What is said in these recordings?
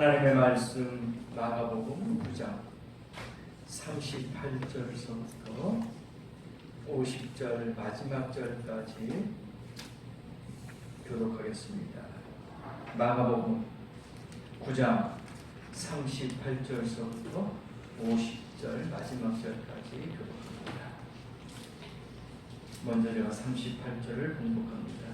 하나님의 말씀 마가복음 9장 38절서부터 50절 마지막 절까지 교독하겠습니다. 마가복음 9장 38절서부터 50절 마지막 절까지 교독합니다. 먼저 제가 38절을 공독합니다.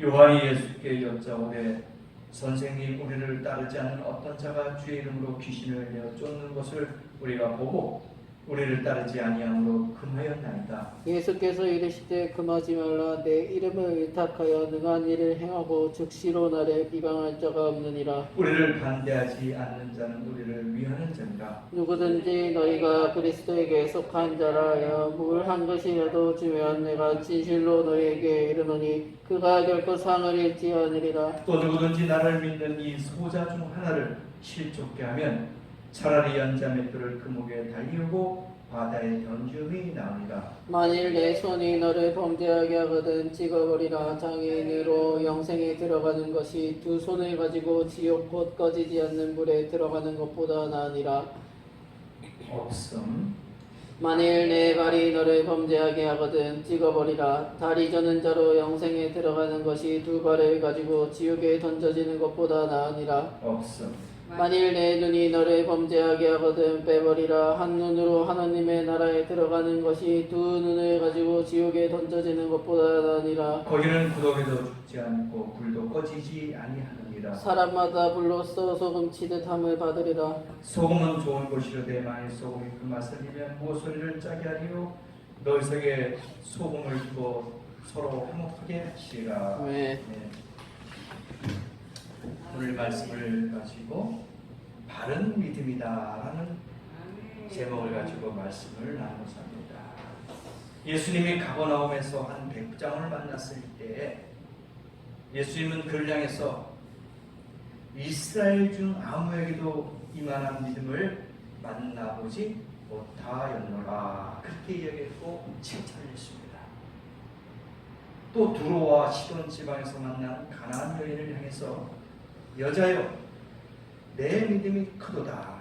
요한이 예수께 여짜오되 선생님, 우리를 따르지 않는 어떤 자가 주의 이름으로 귀신을 내어 쫓는 것을 우리가 보고 우리를 따르지 아니함으로 금하였나이다. 예수께서 이르시되 금하지 말라. 내 이름을 의탁하여 능한 일을 행하고 즉시로 나를 비방할 자가 없느니라. 우리를 반대하지 않는 자는 우리를 위하는 자니라. 누구든지 너희가 그리스도에게 속한 자라 하여 뭘 한 것이라도 주면 내가 진실로 너희에게 이르노니 그가 결코 상을 잃지 않으리라. 또 누구든지 나를 믿는 이 소자 중 하나를 실족게 하면 차라리 연자 맷돌을 그 목에 달리우고 바다에 던지움이 나으니라. 만일 내 손이 너를 범죄하게 하거든 찍어버리라. 장애인으로 영생에 들어가는 것이 두 손을 가지고 지옥 곧 꺼지지 않는 불에 들어가는 것보다 나으니라. 없음. 만일 내 발이 너를 범죄하게 하거든 찍어버리라. 다리 저는 자로 영생에 들어가는 것이 두 발을 가지고 지옥에 던져지는 것보다 나으니라. 없음. 만일 내 눈이 너를 범죄하게 하거든 빼버리라. 한 눈으로 하나님의 나라에 들어가는 것이 두 눈을 가지고 지옥에 던져지는 것보다 나으니라. 거기는 구더기도 죽지 않고 불도 꺼지지 아니하느니라. 사람마다 불로써 소금치듯 함을 받으리라. 소금은 좋은 것이로되 만일 소금이 그 맛을 잃으면 무엇소리를 짜게 하리요. 너희 속에 소금을 두고 서로 화목하게 하시리라. 네. 오늘 말씀을 가지고 바른 믿음이다라는 제목을 가지고 말씀을 나누고자 합니다. 예수님이 가버나움에서 한 백부장을 만났을 때 예수님은 그를 향해서 이스라엘 중 아무에게도 이만한 믿음을 만나보지 못하였노라 그렇게 이야기했고 칭찬했습니다. 또 두로와 시돈 지방에서 만난 가나안 여인을 향해서 여자여 내 믿음이 크도다.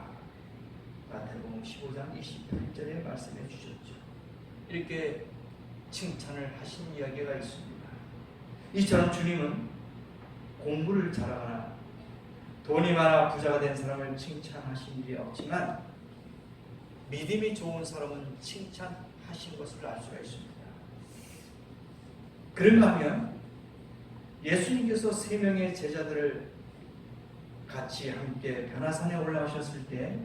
마태복음 15장 28절에 말씀해 주셨죠. 이렇게 칭찬을 하신 이야기가 있습니다. 이처럼 주님은 공부를 잘하거나 돈이 많아 부자가 된 사람을 칭찬하신 일이 없지만 믿음이 좋은 사람은 칭찬하신 것을 알 수가 있습니다. 그런가 하면 예수님께서 세 명의 제자들을 같이 함께 변화산에 올라오셨을 때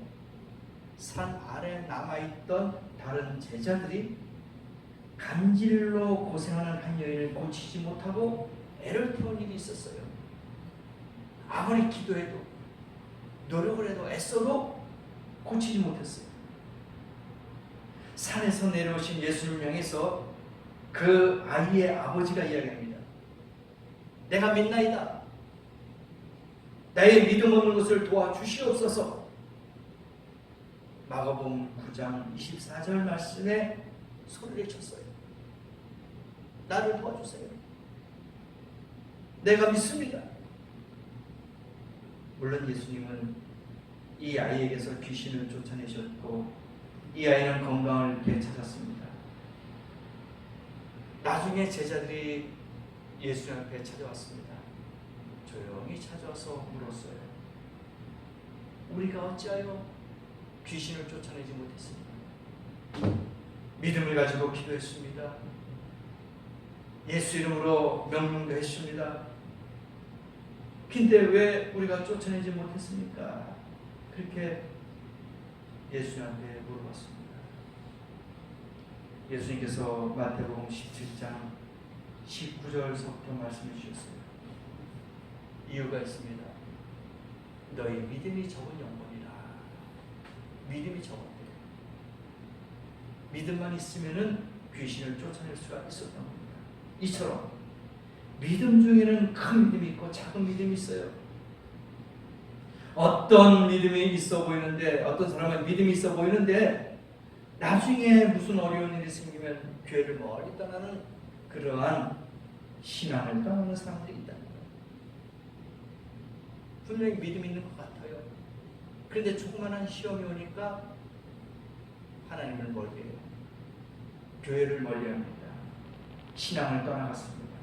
산 아래 남아있던 다른 제자들이 간질로 고생하는 한 여인을 고치지 못하고 애를 태운 일이 있었어요. 아무리 기도해도 노력을 해도 애써도 고치지 못했어요. 산에서 내려오신 예수님을 향해서 그 아이의 아버지가 이야기합니다. 내가 믿나이다. 나의 믿음 없는 것을 도와주시옵소서. 마가복음 9장 24절 말씀에 소리를 쳤어요. 나를 도와주세요. 내가 믿습니다. 물론 예수님은 이 아이에게서 귀신을 쫓아내셨고 이 아이는 건강을 되찾았습니다. 나중에 제자들이 예수 앞에 찾아왔습니다. 조용히 찾아와서 물었어요. 우리가 어찌하여 귀신을 쫓아내지 못했습니까? 믿음을 가지고 기도했습니다. 예수 이름으로 명령도 했습니다. 근데 왜 우리가 쫓아내지 못했습니까? 그렇게 예수님한테 물어봤습니다. 예수님께서 마태복음 17장 19절서부터 말씀해 주셨어요. 이유가 있습니다. 너희 믿음이 적은 영혼이라. 믿음이 적었대요. 믿음만 있으면은 귀신을 쫓아낼 수가 있었던 겁니다. 이처럼 믿음 중에는 큰 믿음이 있고 작은 믿음이 있어요. 어떤 믿음이 있어 보이는데 어떤 사람은 믿음이 있어 보이는데 나중에 무슨 어려운 일이 생기면 교회를 멀리 떠나는 그러한 신앙을 떠나는 사람들이 있다는 거예요. 분명히 믿음 있는 것 같아요. 그런데 조그마한 시험이 오니까 하나님을 멀리해요. 교회를 멀리합니다. 신앙을 떠나갔습니다.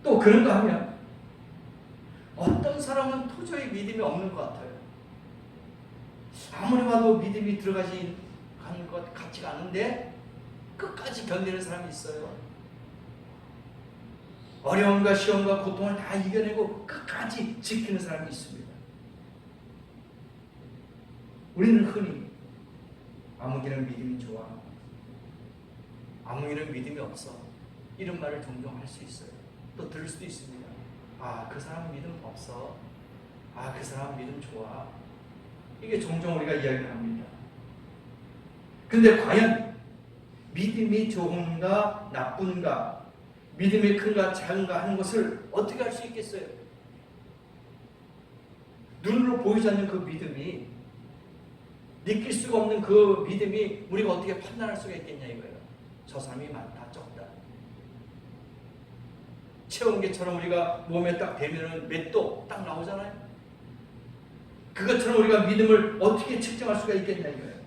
또 그런가 하면 어떤 사람은 도저히 믿음이 없는 것 같아요. 아무리 봐도 믿음이 들어가지 가는 것 같지가 않은데 끝까지 견디는 사람이 있어요. 어려움과 시험과 고통을 다 이겨내고 끝까지 지키는 사람이 있습니다. 우리는 흔히 아무개는 믿음이 좋아, 아무개는 믿음이 없어, 이런 말을 종종 할 수 있어요. 또 들을 수도 있습니다. 아, 그 사람 믿음 없어. 아, 그 사람 믿음 좋아. 이게 종종 우리가 이야기를 합니다. 근데 과연 믿음이 좋은가 나쁜가, 믿음이 큰가 작은가 하는 것을 어떻게 할 수 있겠어요? 눈으로 보이지 않는 그 믿음이, 느낄 수가 없는 그 믿음이 우리가 어떻게 판단할 수가 있겠냐 이거예요. 저 사람이 많다 적다. 체온계처럼 우리가 몸에 딱 대면은 몇 도 딱 나오잖아요. 그것처럼 우리가 믿음을 어떻게 측정할 수가 있겠냐 이거예요.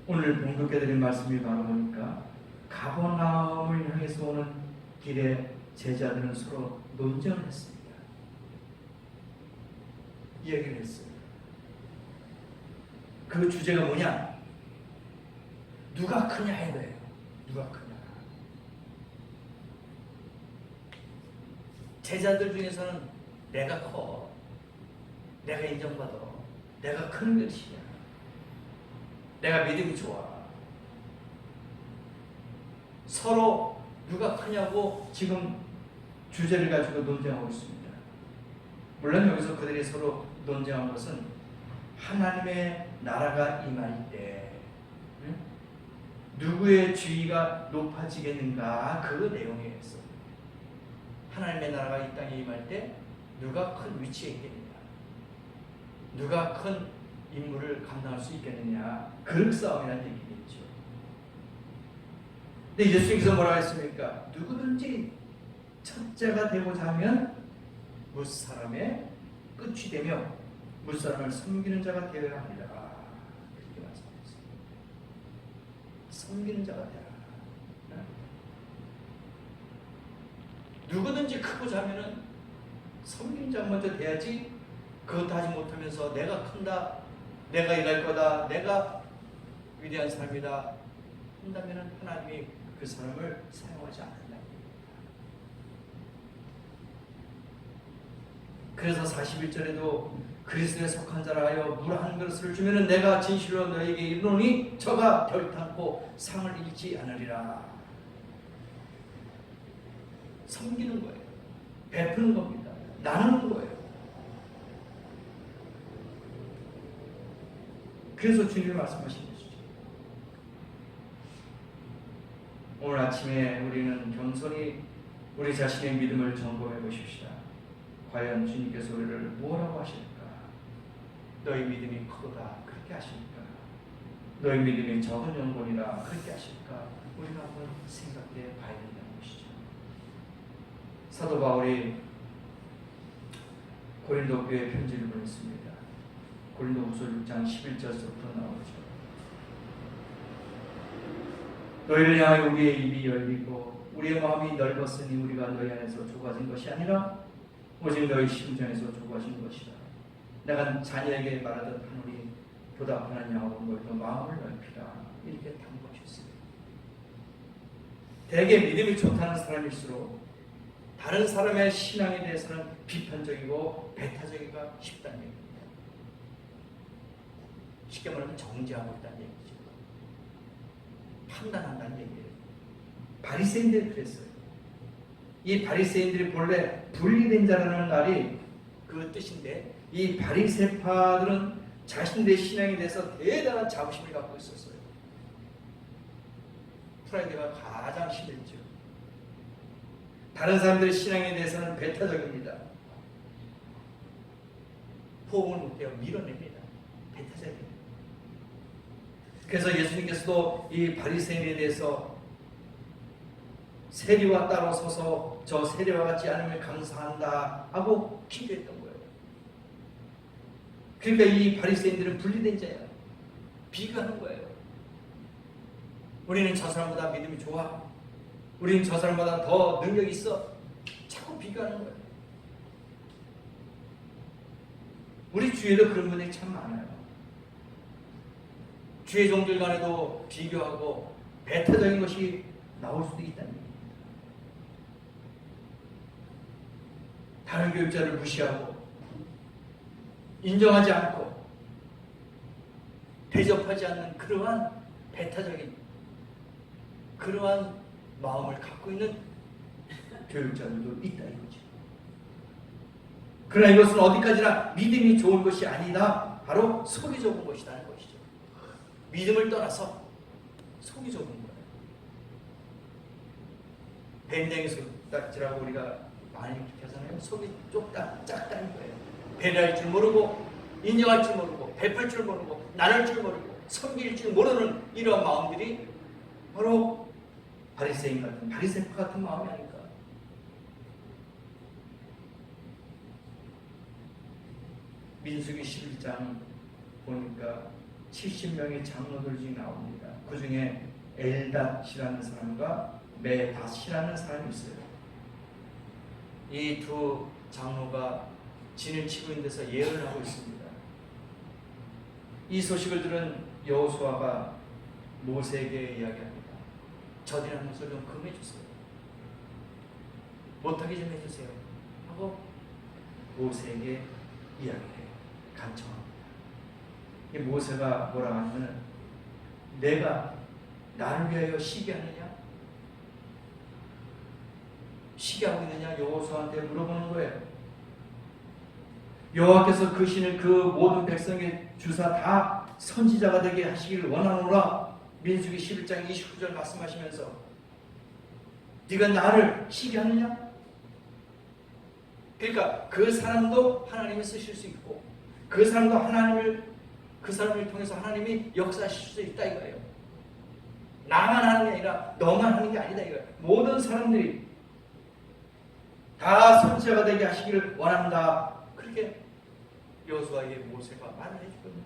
오늘 봉독해드린 말씀이 바로 보니까 가버나움을 향해서 오는 길에 제자들은 서로 논쟁을 했습니다. 이야기를 했어요. 그 주제가 뭐냐? 누가 크냐 이거예요. 누가 크냐. 제자들 중에서는 내가 커, 내가 인정받아, 내가 큰 것이야, 내가 믿음이 좋아. 서로 누가 크냐고 지금 주제를 가지고 논쟁하고 있습니다. 물론 여기서 그들이 서로 논쟁한 것은 하나님의 나라가 임할 때 누구의 지위가 높아지겠는가, 그 내용이었어요. 하나님의 나라가 이 땅에 임할 때 누가 큰 위치에 있겠느냐, 누가 큰 임무를 감당할 수 있겠느냐, 그런 싸움이라는 얘기겠죠. 근데 예수님께서 뭐라고 했습니까? 누구든지 첫째가 되고자 하면 무사람의 끝이 되며 무사람을 섬기는 자가 되어야 합니다. 그렇게 말씀하셨어요. 섬기는 자가 되라. 누구든지 크고자 하면은 섬기는 자가 먼저 돼야지. 그것도 하지 못하면서 내가 큰다, 내가 일할 거다, 내가 위대한 사람이다 한다면은 하나님이 그 사람을 사용하지 않는다. 그래서 41절에도 그리스도에 속한 자라 하여 물 한 그릇을 주면은 내가 진실로 너에게 이르노니 저가 결탄코 상을 잃지 않으리라. 섬기는 거예요. 베푸는 겁니다. 나누는 거예요. 그래서 주님이 말씀하신 것이죠. 오늘 아침에 우리는 겸손히 우리 자신의 믿음을 점검해 보십시다. 과연 주님께서 우리를 뭐라고 하실까? 너희 믿음이 크다 그렇게 하실까? 너희 믿음이 적은 영혼이라 그렇게 하실까? 우리가 한번 생각해 봐야 된다는 것이죠. 사도 바울이 고린도 교회에 편지를 보냈습니다. 고린도후서 6장 11절부터 나오죠. 너희를 향하여 우리의 입이 열리고 우리의 마음이 넓었으니 우리가 너희 안에서 좁아진 것이 아니라 오직 너희 심정에서 좁아진 것이다. 내가 자녀에게 말하듯 하노니 보답하는 양으로 너희도 마음을 넓히라. 이렇게 당부하셨습니다. 대개 믿음이 좋다는 사람일수록 다른 사람의 신앙에 대해서는 비판적이고 배타적이기가 쉽다는 얘기입니다. 쉽게 말하면 정죄하고 있다는 얘기죠. 판단한다는 얘기예요. 바리새인들이 그랬어요. 이 바리새인들이 본래 분리된 자라는 말이 그 뜻인데, 이 바리새파들은 자신들의 신앙에 대해서 대단한 자부심을 갖고 있었어요. 프라이드가 가장 심했죠. 다른 사람들의 신앙에 대해서는 배타적입니다. 포옹을 못해요. 밀어냅니다. 배타적입니다. 그래서 예수님께서도 이 바리새인에 대해서 세리와 따로 서서 저 세리와 같지 않음을 감사한다 하고 기도했던 거예요. 그러니까 이 바리새인들은 분리된 자야. 비교하는 거예요. 우리는 저 사람보다 믿음이 좋아. 우리는 저 사람보다 더 능력이 있어. 자꾸 비교하는 거예요. 우리 주위에도 그런 분들이 참 많아요. 주의 종들 간에도 비교하고 배타적인 것이 나올 수도 있다는 얘기입니다. 다른 교육자를 무시하고 인정하지 않고 대접하지 않는 그러한 배타적인 그러한 마음을 갖고 있는 교육자들도 있다 이거죠. 그러나 이것은 어디까지나 믿음이 좋은 것이 아니다. 바로 속이 좁은 것이라는 것이죠. 믿음을 떠나서 속이 좁은 거예요. 뱀장이 속닥지라고 우리가 많이 하잖아요. 속이 좁다, 작다는 거예요. 배려할 줄 모르고, 인정할 줄 모르고, 베풀 줄 모르고, 나눌 줄 모르고, 섬길 줄 모르는 이러한 마음들이 바로 바리새인 같은, 바리새파 같은 마음이 아닐까. 민수기 11장 보니까 70명의 장로들이 나옵니다. 그 중에 엘닷이라는 사람과 메닷이라는 사람이 있어요. 이 두 장로가 진을 치고 있는 데서 예언을 하고 있습니다. 이 소식을 들은 여호수아가 모세에게 이야기합니다. 저들이라는 것을 좀 금해 주세요. 못하게 좀 해주세요. 하고 모세에게 이야기해요. 간청합니다. 이 모세가 뭐라 하냐면 내가 나를 위하여 시기하느냐? 시기하고 있느냐? 여호수아한테 물어보는 거예요. 여호와께서 그 신을 그 모든 백성의 주사 다 선지자가 되게 하시기를 원하노라. 민수기 11장 29절 말씀하시면서 네가 나를 시기하느냐? 그러니까 그 사람도 하나님이 쓰실 수 있고 그 사람도 그 사람을 통해서 하나님이 역사하실 수 있다 이거예요. 나만 하는 게 아니라 너만 하는 게 아니다 이거예요. 모든 사람들이 다 선지자가 되게 하시기를 원한다. 그렇게 여호수아에게 모세가 말을 해주고 있는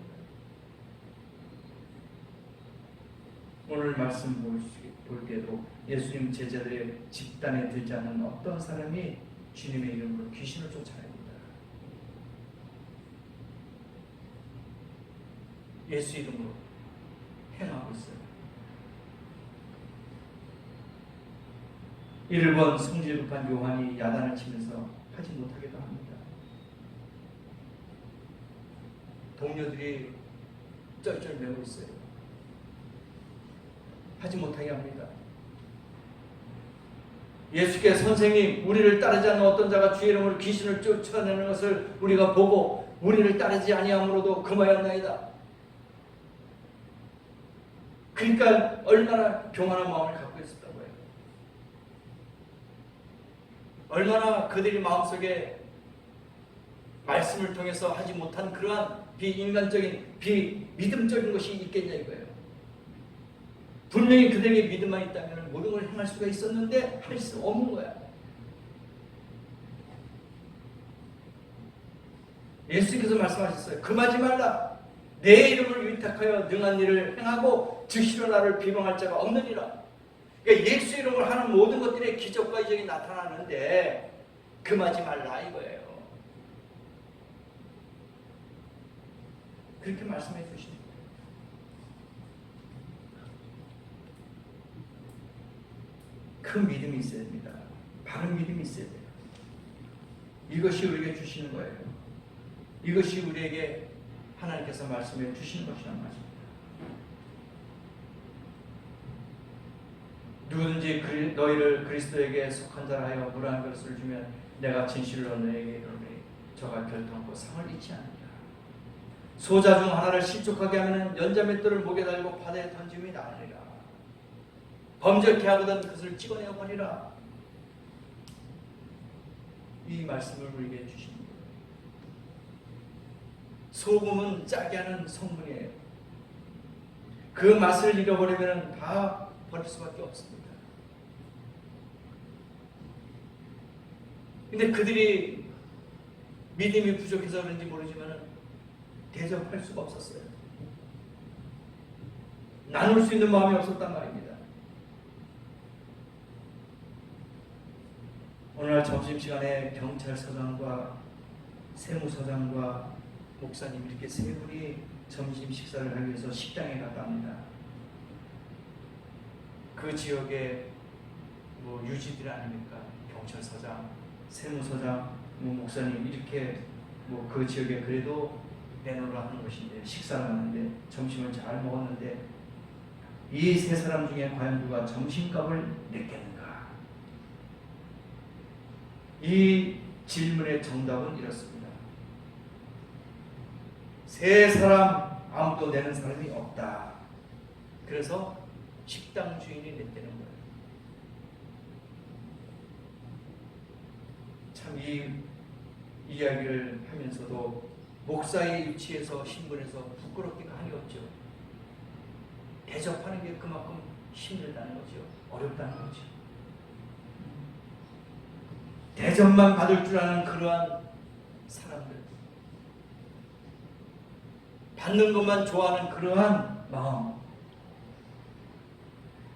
거예요. 오늘 말씀 볼 때도 예수님 제자들의 집단에 들지 않는 어떤 사람이 주님의 이름으로 귀신을 쫓아냅니다. 예수 이름으로 행하고 있어요. 이를 본 성질급한 요한이 야단을 치면서 하지 못하기도 합니다. 동료들이 쩔쩔매고 있어요. 하지 못하게 합니다. 예수께 선생님, 우리를 따르지 않는 어떤 자가 주의 이름으로 귀신을 쫓아내는 것을 우리가 보고 우리를 따르지 아니함으로도 금하였나이다. 그러니까 얼마나 교만한 마음을 갖고 있었다고 해요. 얼마나 그들이 마음속에 말씀을 통해서 하지 못한 그러한 비인간적인, 비믿음적인 것이 있겠냐 이거예요. 분명히 그들에게 믿음만 있다면 모든 걸 행할 수가 있었는데 할 수 없는 거야. 예수께서 말씀하셨어요. 금하지 말라. 내 이름을 위탁하여 능한 일을 행하고 즉시로 나를 비방할 자가 없느니라. 그러니까 예수 이름을 하는 모든 것들의 기적과 이적이 나타나는데 금하지 말라 이거예요. 그렇게 말씀해 주십니다. 큰 믿음이 있어야 됩니다. 바른 믿음이 있어야 돼요. 이것이 우리에게 주시는 거예요. 이것이 우리에게 하나님께서 말씀해 주시는 것이란 말입니다. 누구든지 너희를 그리스도에게 속한 자라 하여 무라한 것을 주면 내가 진실로 너희에게 이르노니 저가 결단코 상을 잊지 않느니라. 소자 중 하나를 실족하게 하면 연자맷돌을 목에 달고 바다에 던짐이 나으리라. 범죄케 하거든 그것을 찍어내어 버리라. 이 말씀을 우리에게 주십니다. 소금은 짜게 하는 성분이에요. 그 맛을 잃어버리면 다 버릴 수밖에 없습니다. 근데 그들이 믿음이 부족해서 그런지 모르지만 대접할 수가 없었어요. 나눌 수 있는 마음이 없었단 말입니다. 오늘 점심시간에 경찰서장과 세무서장과 목사님 이렇게 세 분이 점심 식사를 하기 위해서 식당에 갔답니다. 그 지역의 뭐 유지들 아닙니까? 경찰서장, 세무서장, 목사님 이렇게 뭐 그 지역에 그래도 내놓으라 하는 것인데 식사를 하는데 점심을 잘 먹었는데 이 세 사람 중에 과연 누가 점심값을 냈겠는가? 이 질문의 정답은 이렇습니다. 세 사람 아무도 내는 사람이 없다. 그래서 식당 주인이 냈다는 거예요. 참 이 이야기를 하면서도 목사의 위치에서 신분에서 부끄럽기가 한이 없죠. 대접하는 게 그만큼 힘들다는 거죠. 어렵다는 거죠. 대접만 받을 줄 아는 그러한 사람들, 받는 것만 좋아하는 그러한 마음,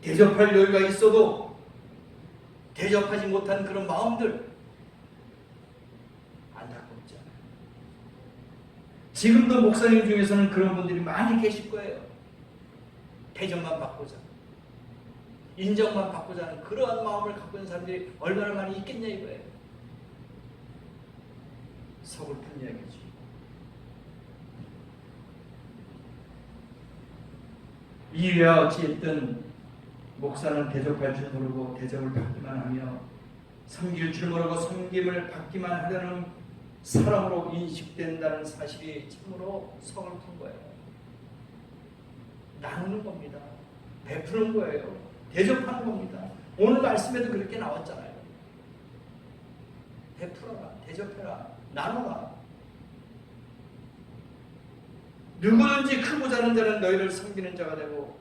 대접할 여유가 있어도 대접하지 못한 그런 마음들 안타깝지 않아요. 지금도 목사님 중에서는 그런 분들이 많이 계실 거예요. 대접만 받고자, 인정만 받고자 하는 그러한 마음을 갖고 있는 사람들이 얼마나 많이 있겠냐 이거예요. 서글픈 이야기죠. 이유야 어찌했든 목사는 대접할 줄 모르고 대접을 받기만 하며 섬길 줄 모르고 섬김을 받기만 하려는 사람으로 인식된다는 사실이 참으로 서글픈 거예요. 나누는 겁니다. 베푸는 거예요. 대접하는 겁니다. 오늘 말씀에도 그렇게 나왔잖아요. 베풀어라, 대접해라, 나눠라. 누구든지 크고자 하는 자는 너희를 섬기는 자가 되고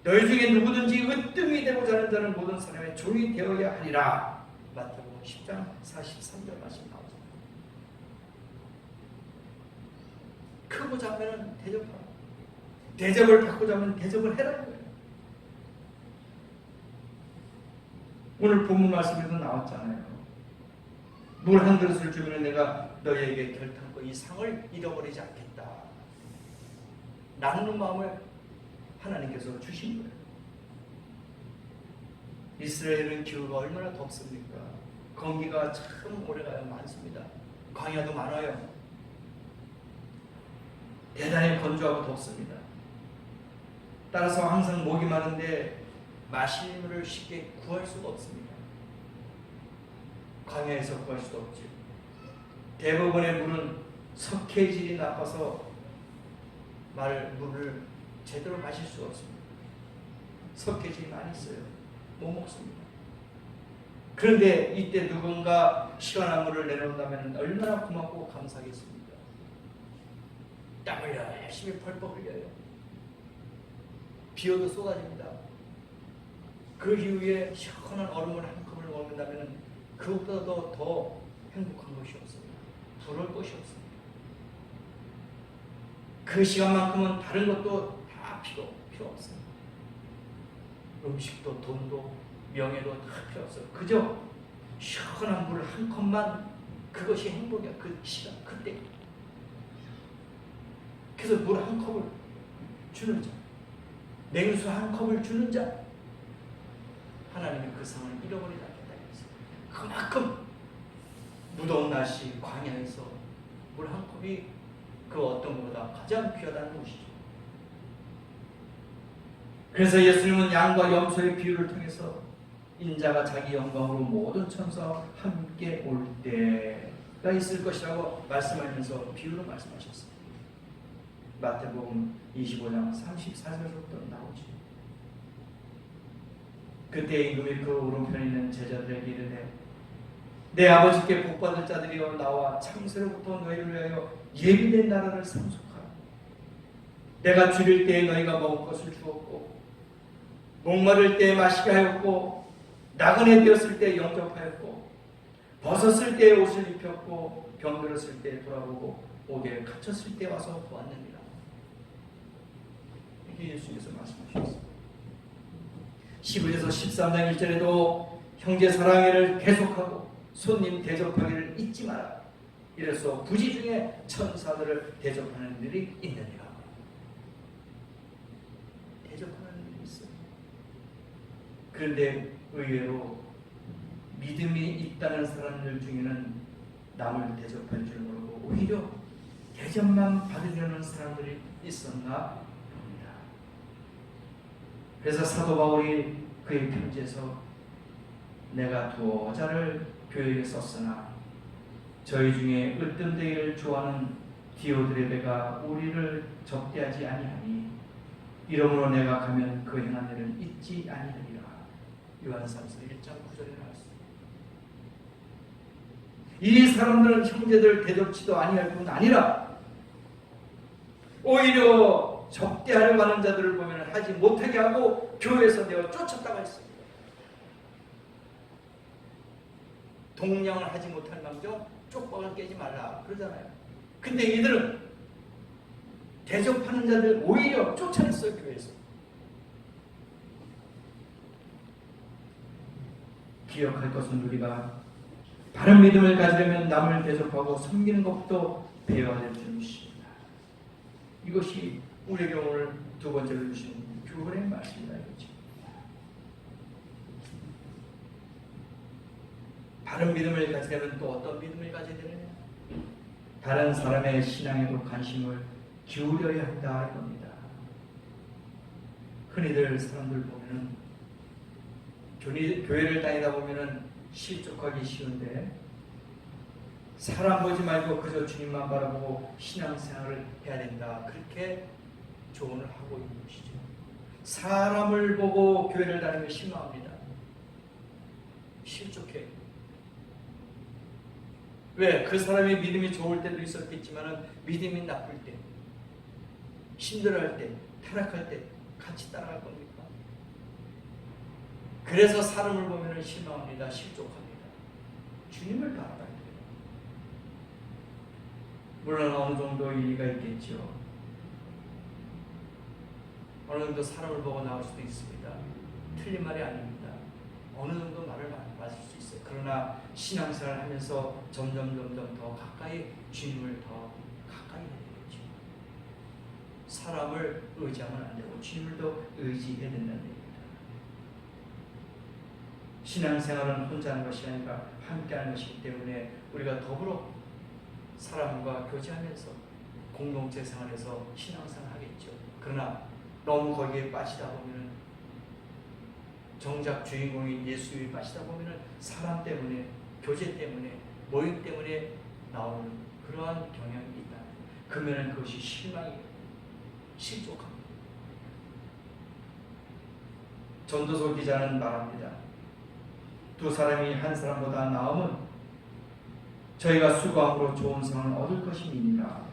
너희 중에 누구든지 으뜸이 되고자 하는 자는 모든 사람의 종이 되어야 하리라. 마태복음 10장 43절 말씀 나오죠. 크고자 하면 대접하라. 대접을 받고자 하면 대접을 해라는 거예요. 오늘 본문 말씀에도 나왔잖아요. 물 한 그릇을 주면 내가 너희에게 결탄코 이 상을 잃어버리지 않겠다. 나누는 마음을 하나님께서 주신 거예요. 이스라엘은 기후가 얼마나 덥습니까? 건기가 참 오래가요. 많습니다. 광야도 많아요. 대단히 건조하고 덥습니다. 따라서 항상 목이 마른데 마실 물을 쉽게 구할 수가 없습니다. 광야에서 구할 수도 없죠. 대부분의 물은 석회질이 나빠서 물을 제대로 마실 수가 없습니다. 석회질이 많이 있어요. 못 먹습니다. 그런데 이때 누군가 시원한 물을 내놓는다면 얼마나 고맙고 감사하겠습니까? 땀 흘려 열심히 펄펄 흘려요. 비 오도 쏟아집니다. 그 이후에 시원한 얼음을 한 컵을 먹는다면 그것보다도 더 행복한 것이 없습니다. 부러울 것이 없습니다. 그 시간만큼은 다른 것도 다 필요 없어요. 음식도 돈도 명예도 다 필요 없어요. 그저 시원한 물 한 컵만 그것이 행복이야. 그 시간 그때. 그래서 물 한 컵을 주는 자, 냉수 한 컵을 주는 자, 하나님이 그 상을 잃어버리지 않겠다 했어요. 그만큼 무더운 날씨 광야에서 물 한 컵이 그 어떤 것보다 가장 귀하다는 것이죠. 그래서 예수님은 양과 염소의 비유를 통해서 인자가 자기 영광으로 모든 천사와 함께 올 때가 있을 것이라고 말씀하면서 비유로 말씀하셨습니다. 마태복음 25장 34절부터 나오죠. 그때 임금이 그 오른편에 있는 제자들에게 이르되 내 아버지께 복받을 자들이여 나와 창세로부터 너희를 위하여 예비된 나라를 상속하라. 내가 줄일 때에 너희가 먹을 것을 주었고 목마를 때에 마시게 하였고 나그네 되었을 때 영접하였고 벗었을 때 옷을 입혔고 병들었을 때 돌아보고 옥에 갇혔을 때 와서 보았느니라. 이게 예수께서 말씀하셨습니다. 히브리서 13장 1절에도 형제 사랑을 계속하고 손님 대접하기를 잊지 마라. 이래서 부지 중에 천사들을 대접하는 일이 있느니라. 대접하는 일이 있어요. 그런데 의외로 믿음이 있다는 사람들 중에는 남을 대접할 줄 모르고 오히려 대접만 받으려는 사람들이 있었나 봅니다. 그래서 사도 바울이 그의 편지에서 내가 두어 자를 교회에 썼으나 저희 중에 으뜸되기를 좋아하는 디오드레베가 우리를 접대하지 아니하니 이러므로 내가 가면 그 행한 일을 잊지 아니하리라. 요한삼서 1장 9절에 나왔습니다. 이 사람들은 형제들 대접치도 아니할 뿐 아니라 오히려 접대하려고 하는 자들을 보면 하지 못하게 하고 교회에서 내어 쫓았다가 했습니다. 동량을 하지 못할 망정 쪽박을 깨지 말라 그러잖아요. 근데 이들은 대접하는 자들 오히려 쫓아냈어요. 교회에서. 기억할 것은 우리가 바른 믿음을 가지려면 남을 대접하고 섬기는 것도 배워야 될 줄 믿습니다. 이것이 우리에게 오늘 두 번째로 주신 교훈의 말씀이다. 바른 믿음을 가지려면 또 어떤 믿음을 가져야 되느냐? 다른 사람의 신앙에도 관심을 기울여야 한다 이겁니다. 흔히들 사람들 보면은 교회를 다니다 보면은 실족하기 쉬운데 사람 보지 말고 그저 주님만 바라보고 신앙생활을 해야 된다. 그렇게 조언을 하고 있는 것이죠. 사람을 보고 교회를 다니면 실망합니다. 실족해. 왜? 그 사람이 믿음이 좋을 때도 있었겠지만 믿음이 나쁠 때, 힘들어할 때, 타락할 때 같이 따라갈 겁니까? 그래서 사람을 보면 실망합니다. 실족합니다. 주님을 바라봐야 돼요. 물론 어느 정도 일리가 있겠죠. 어느 정도 사람을 보고 나올 수도 있습니다. 틀린 말이 아닙니다. 어느 정도 말을 맞을 수 있어요. 그러나 신앙생활을 하면서 점점 더 가까이 주님을 더 가까이 해야 되겠죠. 사람을 의지하면 안 되고 주님을 더 의지해야 된다는 얘기입니다. 신앙생활은 혼자 하는 것이 아니라 함께 하는 것이기 때문에 우리가 더불어 사람과 교제하면서 공동체 생활에서 신앙생활을 하겠죠. 그러나 너무 거기에 빠지다 보면 정작 주인공인 예수에 빠지다 보면 사람 때문에, 교제 때문에, 모임 때문에 나오는 그러한 경향이 있다. 그러면 그것이 실망이에요. 실족합니다. 전도서 기자는 말합니다. 두 사람이 한 사람보다 나음은 저희가 수고함으로 좋은 상을 얻을 것임이니라.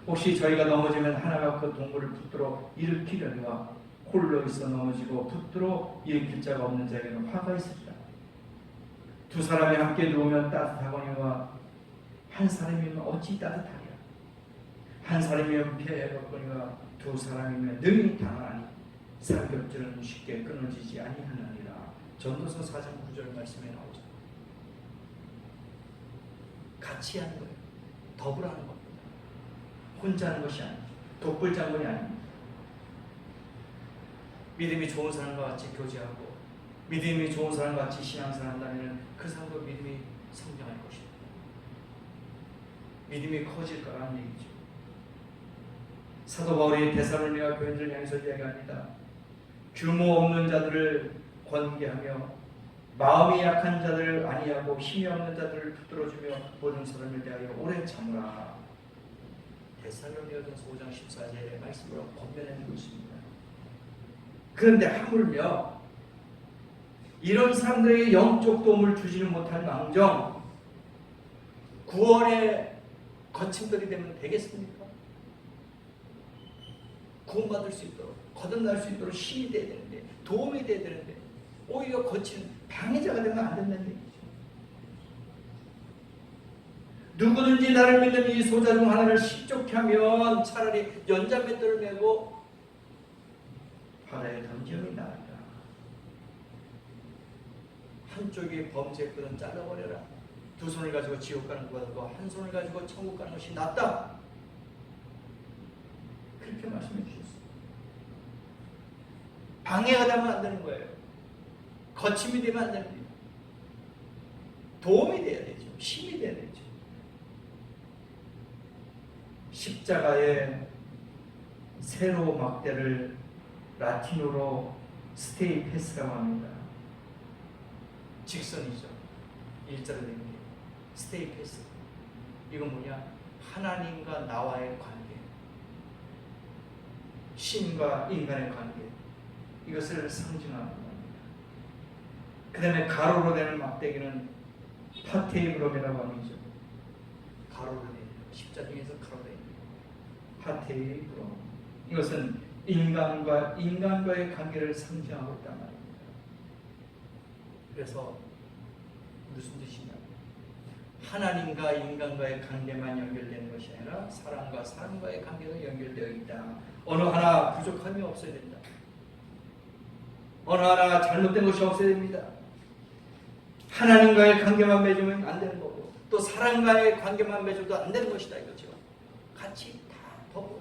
혹시 저희가 넘어지면 하나가 그 동물을 붙들어 일으키려니와 홀로 있어 넘어지고 붙들어 일으킬 자가 없는 자에게는 화가 있으리라. 두 사람이 함께 누우면 따뜻하거니와 한 사람이면 어찌 따뜻하리라. 한 사람이면 피해먹거니와 두 사람이면 능히 당하니 삼겹줄은 쉽게 끊어지지 아니하느니라. 전도서 4장 9절 말씀에 나오죠. 같이 하는 거예요. 더불어 하는 겁니다. 혼자 하는 것이 아닙니다. 독불장군이 아닙니다. 믿음이 좋은 사람과 같이 교제하고 믿음이 좋은 사람과 같이 신앙생활 한다면 그 사람도 믿음이 성장할 것입니다. 믿음이 커질 거라는 얘기죠. 사도 바울이 데살로니가 교인들을 향해서 이야기합니다. 규모 없는 자들을 권계하며 마음이 약한 자들을 안위하고 힘이 없는 자들을 붙들어주며 모든 사람을 대하여 오래 참으라. 데살로니가전서 5장 14절의 말씀으로 권면해주고 있습니다. 그런데 하물며 이런 사람들에게 영적 도움을 주지는 못할 망정 구원의 거침들이 되면 되겠습니까? 구원받을 수 있도록 거듭날 수 있도록 힘이 돼야 되는데 도움이 돼야 되는데 오히려 거치는 방해자가 되면 안 된다는 얘기죠. 누구든지 나를 믿는 이 소자 중 하나를 십족케 하면 차라리 연자맷돌을 메고 바다에 던지는 나으리라. 한쪽이 범죄했거든 잘라버려라. 두 손을 가지고 지옥 가는 것보다 한 손을 가지고 천국 가는 것이 낫다. 그렇게 말씀해 주셨어요. 방해가 되면 안 되는 거예요. 거침이 되면 안 됩니다. 도움이 돼야 되죠. 힘이 돼야 되죠. 십자가의 세로 막대를 라틴어로 스테이페스라고 합니다. 직선이죠. 일자로 된 게. 스테이페스. 이건 뭐냐? 하나님과 나와의 관계. 신과 인간의 관계. 이것을 상징하는 겁니다. 그 다음에 가로로 되는 막대기는 파테이브롬이라고 하는 거죠. 가로로 되는 십자 중에서 가로로 되는 파테이브롬. 이것은 인간과의 관계를 상징하고 있단 말입니다. 그래서 무슨 뜻이냐? 하나님과 인간과의 관계만 연결되는 것이 아니라 사람과 사람과의 관계가 연결되어 있다. 어느 하나 부족함이 없어야 된다. 어느 하나 잘못된 것이 없어야 됩니다. 하나님과의 관계만 맺으면 안 되는 거고 또 사람과의 관계만 맺어도 안 되는 것이다 이거죠. 같이 다 더불어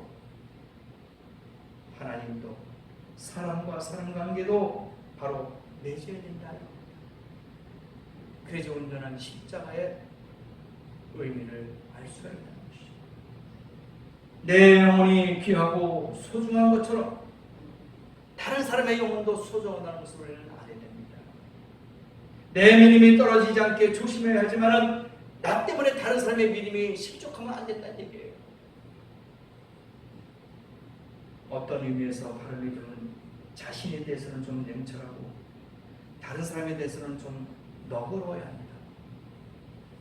하나님도 사람과 사람 관계도 바로 맺어야 된다. 그래서 온전한 십자가의 의미를 알 수가 있다는 것이죠. 내 영혼이 귀하고 소중한 것처럼 다른 사람의 영혼도 소중하다는 것을 우리는 알아야 됩니다. 내 믿음이 떨어지지 않게 조심해야 하지만 나 때문에 다른 사람의 믿음이 실족하면 안 된다는 얘기예요. 어떤 의미에서 바른 믿음은 자신에 대해서는 좀 냉철하고 다른 사람에 대해서는 좀 너그러워야 합니다.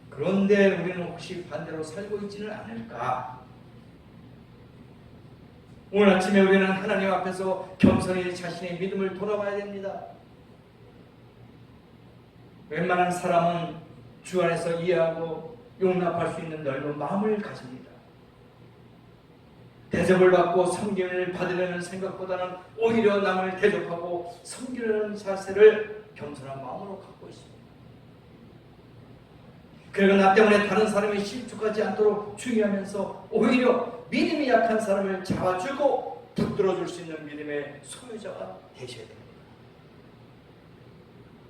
그런데 우리는 혹시 반대로 살고 있지는 않을까? 오늘 아침에 우리는 하나님 앞에서 겸손히 자신의 믿음을 돌아봐야 됩니다. 웬만한 사람은 주 안에서 이해하고 용납할 수 있는 넓은 마음을 가집니다. 대접을 받고 섬김을 받으려는 생각보다는 오히려 남을 대접하고 섬기려는 자세를 겸손한 마음으로 갖고 있습니다. 그리고 나 때문에 다른 사람이 실족하지 않도록 주의하면서 오히려 믿음이 약한 사람을 잡아주고 붙들어줄 수 있는 믿음의 소유자가 되셔야 됩니다.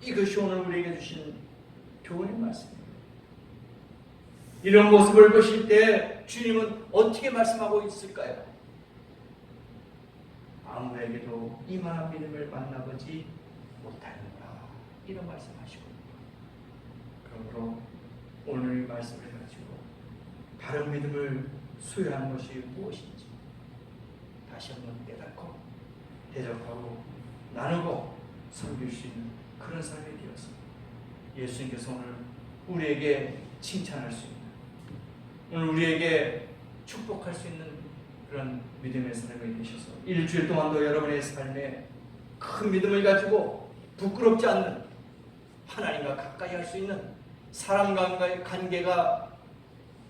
이것이 오늘 우리에게 주신 교훈의 말씀입니다. 이런 모습을 보실 때 주님은 어떻게 말씀하고 있을까요? 아무에게도 이만한 믿음을 만나보지 못하는구나 이런 말씀하시고 그러므로 오늘 이 말씀을 가지고 바른 믿음을 수여하는 것이 무엇인지 다시 한번 깨닫고 대접하고 나누고 섬길 수 있는 그런 삶이 되어서 예수님께서 오늘 우리에게 칭찬할 수 있는 오늘 우리에게 축복할 수 있는 그런 믿음의 삶이 되셔서 일주일 동안도 여러분의 삶에 큰 믿음을 가지고 부끄럽지 않는 하나님과 가까이 할 수 있는 사람과의 관계가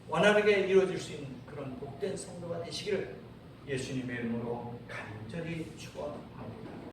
원활하게 이루어질 수 있는 그런 복된 성도가 되시기를 예수님의 이름으로 간절히 축원합니다.